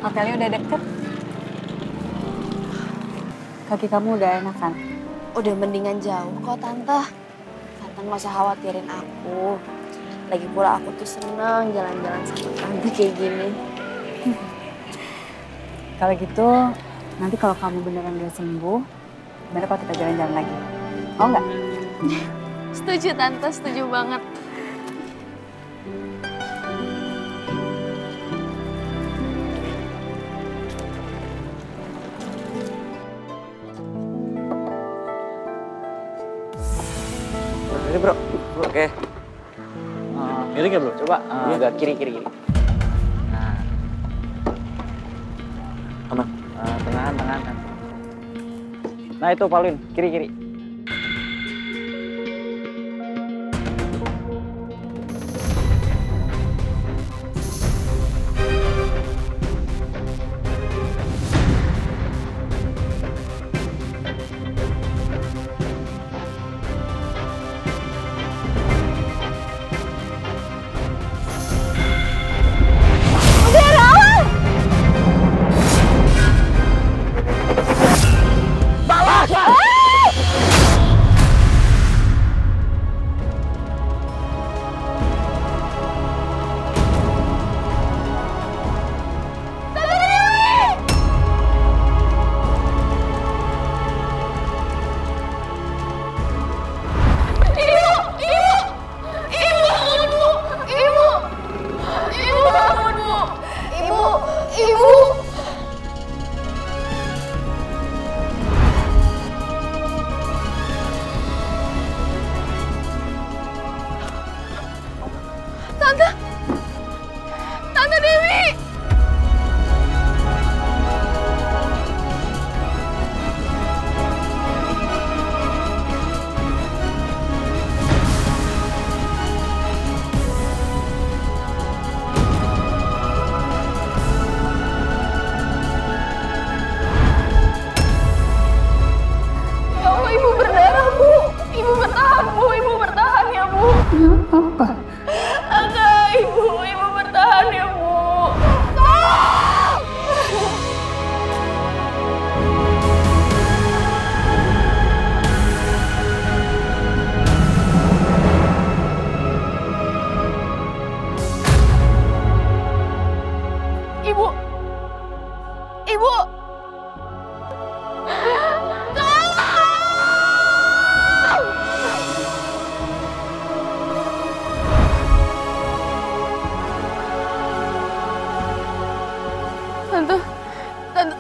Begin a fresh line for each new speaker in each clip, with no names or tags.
Hotelnya udah deket. Kaki kamu udah enak kan?
Udah mendingan jauh kok Tante. Tante gak usah khawatirin aku. Lagi pula aku tuh seneng jalan-jalan sama Tante kayak gini.
Kalau gitu, nanti kalau kamu beneran udah sembuh, gimana kalau kita jalan-jalan lagi? Mau nggak?
Setuju Tante, setuju banget.
Ini bro, oke.
Miring ya bro, coba agak kiri. Nah,
Aman.
Tengahan. Nah itu Paulin, kiri.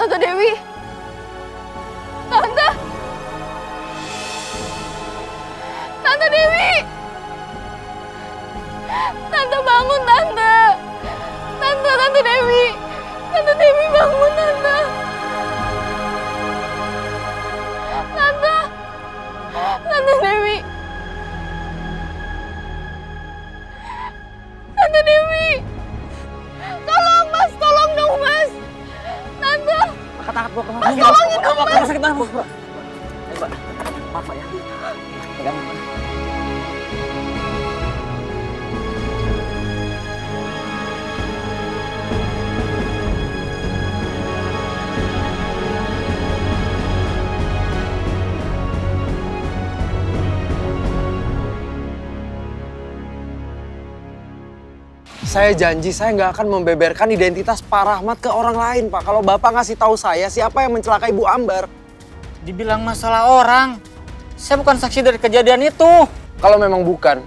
Tante Dewi. Tante Dewi. Tante bangun Tante. Tante Dewi. Tante Dewi bangun Tante. Tante Dewi. Tante Dewi. Tolong Mas, tolong dong Mas. Tante.
Angkat gua ke mana?
Mas tolongin dong Mas.
Sakit banget bro. Ayo Pak, maaf Pak ya. Pegang.
Saya janji saya nggak akan membeberkan identitas Pak Rahmat ke orang lain, Pak. Kalau Bapak ngasih tahu saya siapa yang mencelakai Bu Ambar.
Dibilang masalah orang. Saya bukan saksi dari kejadian itu.
Kalau memang bukan,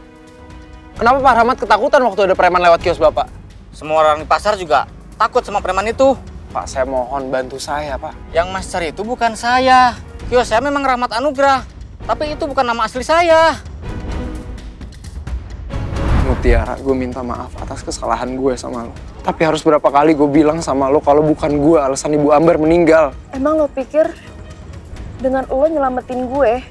kenapa Pak Rahmat ketakutan waktu ada preman lewat kios Bapak?
Semua orang di pasar juga takut sama preman itu.
Pak, saya mohon bantu saya, Pak.
Yang Mas cari itu bukan saya. Kios saya memang Rahmat Anugrah. Tapi itu bukan nama asli saya.
Mutiara, gue minta maaf atas kesalahan gue sama lo. Tapi harus berapa kali gue bilang sama lo kalau bukan gue alasan Ibu Ambar meninggal.
Emang lo pikir dengan lo nyelamatin gue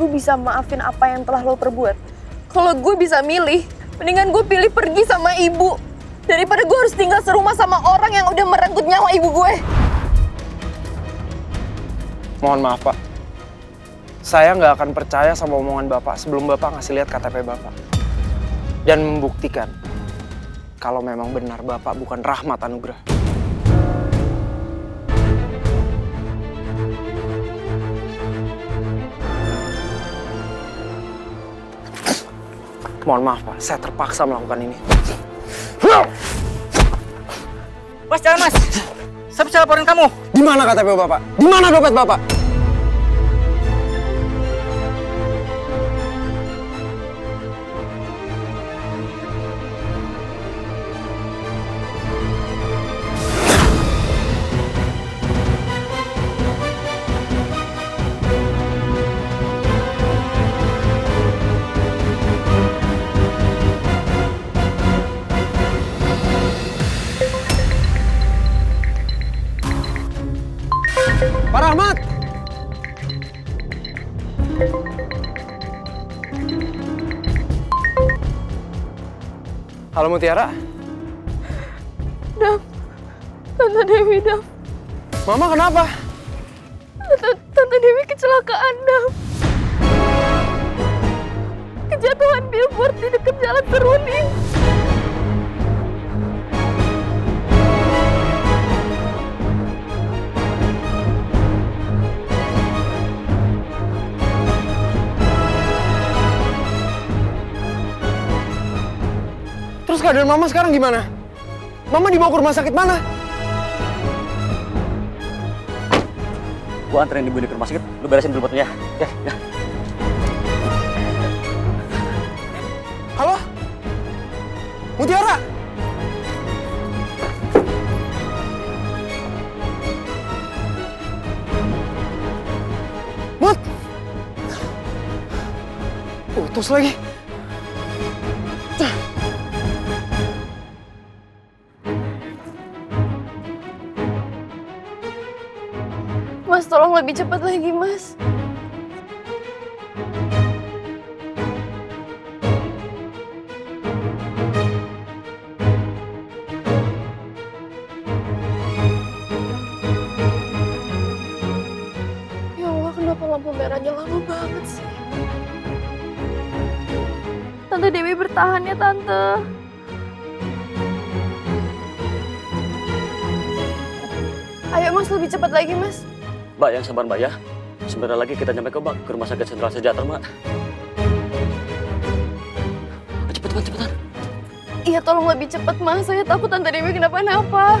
bisa maafin apa yang telah lo perbuat? Kalau gue bisa milih, mendingan gue pilih pergi sama ibu daripada gue harus tinggal serumah sama orang yang udah merenggut nyawa ibu gue.
Mohon maaf, Pak. Saya nggak akan percaya sama omongan Bapak sebelum Bapak ngasih lihat KTP Bapak. Dan membuktikan kalau memang benar Bapak bukan Rahmat Anugrah. Mohon maaf Pak, saya terpaksa melakukan ini.
Mas, jangan Mas. Saya bisa laporin kamu.
Di mana KTP Bapak? Di mana dompet Bapak? Pak Rahmat! Halo Mutiara.
Dam, Tante Dewi, Dam.
Mama kenapa?
Tante Dewi kecelakaan, Dam. Kejatuhan billboard di dekat Jalan Seruni.
Terus keadaan Mama sekarang gimana? Mama dibawa ke rumah sakit mana?
Gua anterin ibu ini ke rumah sakit. Lu beresin dulu batunya. Ya, ya.
Halo? Mutiara? Mut! Putus lagi.
Mas, tolong lebih cepat lagi, Mas. Ya Allah, kenapa lampu merahnya lama banget sih? Tante Dewi bertahan ya, Tante. Ayo, Mas, lebih cepat lagi, Mas.
Mbak, yang sabar Mbak ya. Sebentar lagi kita nyampe ke Rumah Sakit Sentral Sejahtera, Mbak. Cepetan, cepetan.
Iya, tolong lebih cepat, Mas. Saya takut Tante Dewi kenapa-napa.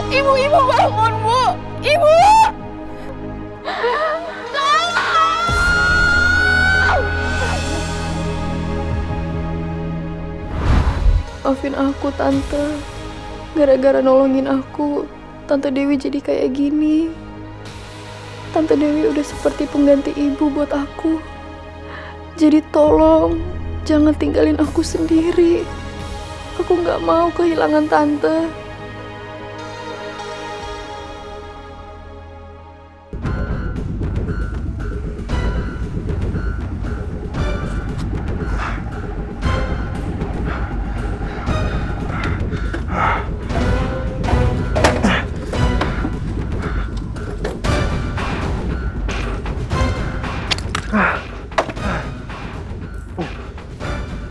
Ibu bangun, Bu! Ibu! Maafin aku, Tante. Gara-gara nolongin aku, Tante Dewi jadi kayak gini. Tante Dewi udah seperti pengganti ibu buat aku. Jadi tolong, jangan tinggalin aku sendiri. Aku nggak mau kehilangan Tante.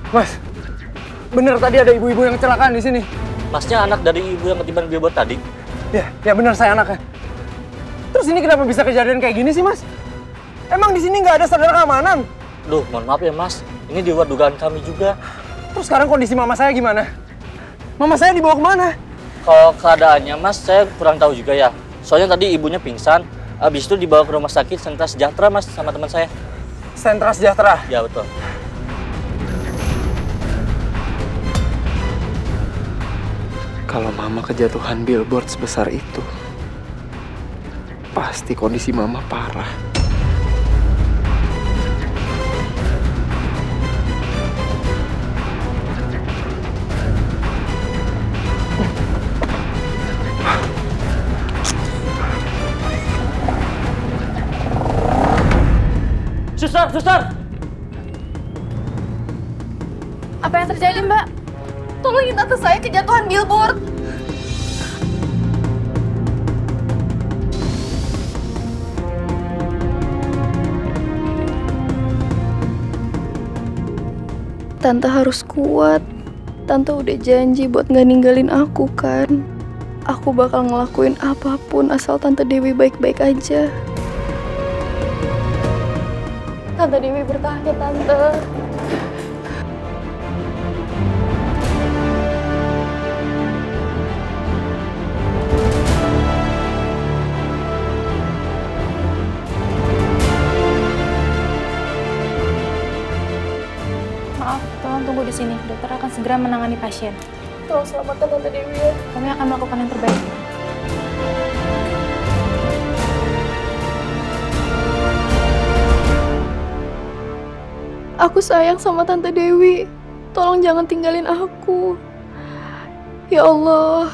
Mas, bener tadi ada ibu-ibu yang kecelakaan di sini.
Masnya anak dari ibu yang ketiban billboard tadi?
Ya bener saya anaknya. Terus ini kenapa bisa kejadian kayak gini sih, Mas? Emang di sini nggak ada standar keamanan?
Duh, mohon maaf ya Mas. Ini di luar dugaan kami juga.
Terus sekarang kondisi mama saya gimana? Mama saya dibawa kemana?
Kalau keadaannya Mas, saya kurang tahu juga ya. Soalnya tadi ibunya pingsan. Habis itu dibawa ke Rumah Sakit Sentral Sejahtera, Mas, sama teman saya.
Sentral Sejahtera?
Ya, betul.
Kalau mama kejatuhan billboard sebesar itu, pasti kondisi mama parah.
Suster, suster!
Apa yang terjadi, Mbak? Tolongin tante saya kejatuhan billboard. Tante harus kuat. Tante udah janji buat gak ninggalin aku kan. Aku bakal ngelakuin apapun asal Tante Dewi baik-baik aja. Tante Dewi bertahan ya Tante.
Maaf, tolong tunggu di sini. Dokter akan segera menangani pasien.
Tolong selamatkan Tante Dewi ya.
Kami akan melakukan yang terbaik.
Aku sayang sama Tante Dewi. Tolong jangan tinggalin aku. Ya Allah,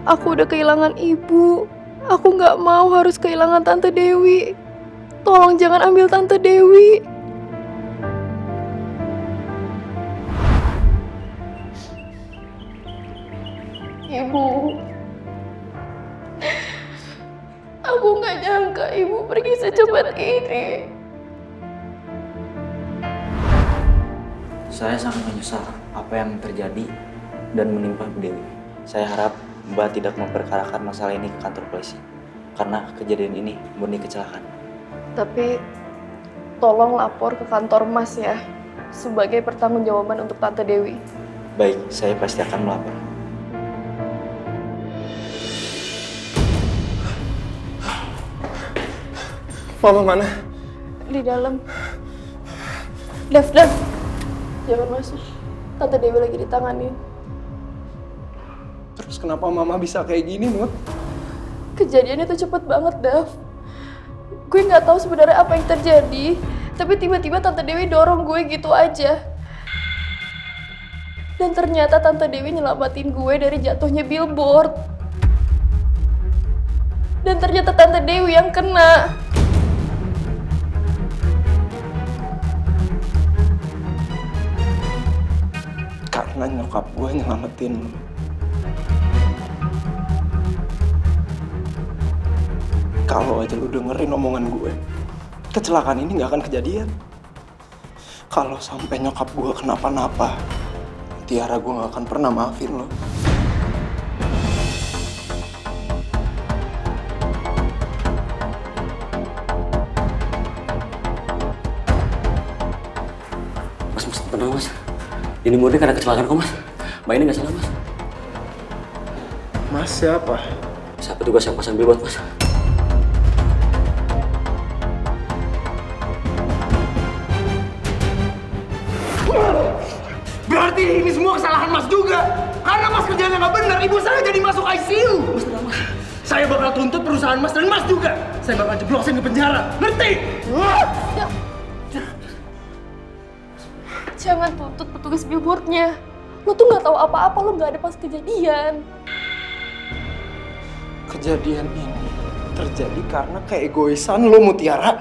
aku udah kehilangan ibu. Aku gak mau harus kehilangan Tante Dewi. Tolong jangan ambil Tante Dewi. Ibu, aku gak nyangka ibu pergi secepat ini.
Saya sangat menyesal apa yang terjadi dan menimpa Bu Dewi. Saya harap Mbak tidak memperkarakan masalah ini ke kantor polisi. Karena kejadian ini murni kecelakaan.
Tapi tolong lapor ke kantor Mas ya, sebagai pertanggungjawaban untuk Tante Dewi.
Baik, saya pasti akan melapor.
Mama mana?
Di dalam. Dev. Jangan masuk. Tante Dewi lagi ditangani.
Terus kenapa Mama bisa kayak gini, Mut?
Kejadiannya tuh cepet banget, Dev. Gue nggak tahu sebenarnya apa yang terjadi, tapi tiba-tiba Tante Dewi dorong gue gitu aja. Dan ternyata Tante Dewi nyelamatin gue dari jatuhnya billboard. Dan ternyata Tante Dewi yang kena.
Karena nyokap gue nyelamatin lu. Kalau aja lu dengerin omongan gue, kecelakaan ini gak akan kejadian. Kalau sampai nyokap gue kenapa-napa, Tiara gue gak akan pernah maafin lo.
Mas, tenang mas. Ini murni karena kecelakaan kok mas. Mbak ini nggak salah mas.
Mas siapa?
Saya petugas yang pasang billboard mas.
Berarti ini semua kesalahan Mas juga. Karena Mas kerjanya nggak benar, ibu saya jadi masuk ICU. Mas tenang mas. Saya bakal tuntut perusahaan Mas dan Mas juga. Saya bakal jeblosin ke penjara. Ngerti?
Jangan tuntut petugas billboardnya. Lo tuh nggak tahu apa-apa, lo nggak ada pas kejadian.
Kejadian ini terjadi karena keegoisan lo, Mutiara.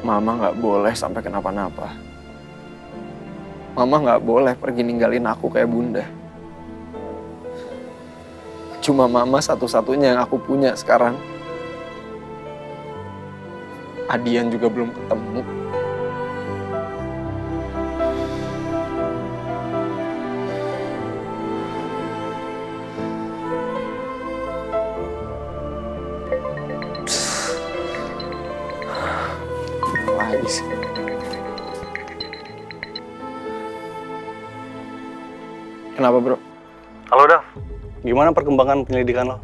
Mama nggak boleh sampai kenapa-napa. Mama nggak boleh pergi ninggalin aku kayak bunda. Cuma mama satu-satunya yang aku punya sekarang. Adian juga belum ketemu. Lagi sih. Kenapa bro?
Halo Dav, gimana perkembangan penyelidikan lo?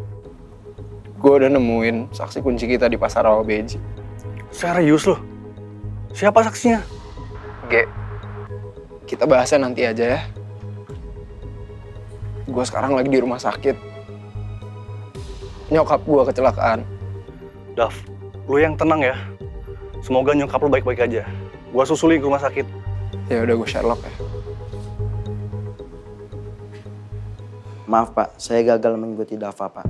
Gue udah nemuin saksi kunci kita di Pasar Rawa Beji.
Serius lo? Siapa saksinya?
G, kita bahasnya nanti aja ya. Gue sekarang lagi di rumah sakit. Nyokap gue kecelakaan.
Dav, lo yang tenang ya. Semoga nyokap lo baik-baik aja. Gue susulin ke rumah sakit.
Ya udah, gue Sherlock ya.
Maaf Pak, saya gagal mengikuti Dava Pak.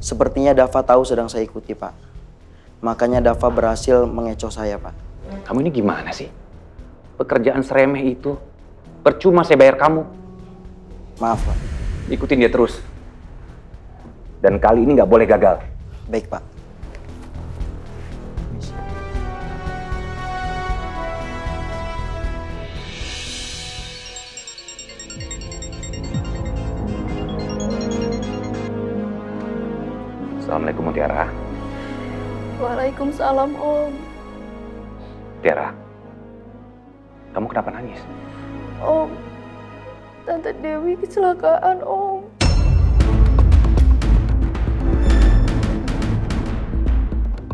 Sepertinya Dava tahu sedang saya ikuti Pak. Makanya Dava berhasil mengecoh saya Pak.
Kamu ini gimana sih? Pekerjaan seremeh itu percuma saya bayar kamu.
Maaf Pak.
Ikutin dia terus. Dan kali ini nggak boleh gagal.
Baik Pak.
Assalamualaikum Tiara.
Waalaikumsalam, Om.
Tiara, kamu kenapa nangis?
Om, Tante Dewi kecelakaan, Om.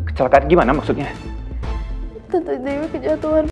Kecelakaan gimana maksudnya?
Tante Dewi kejatuhan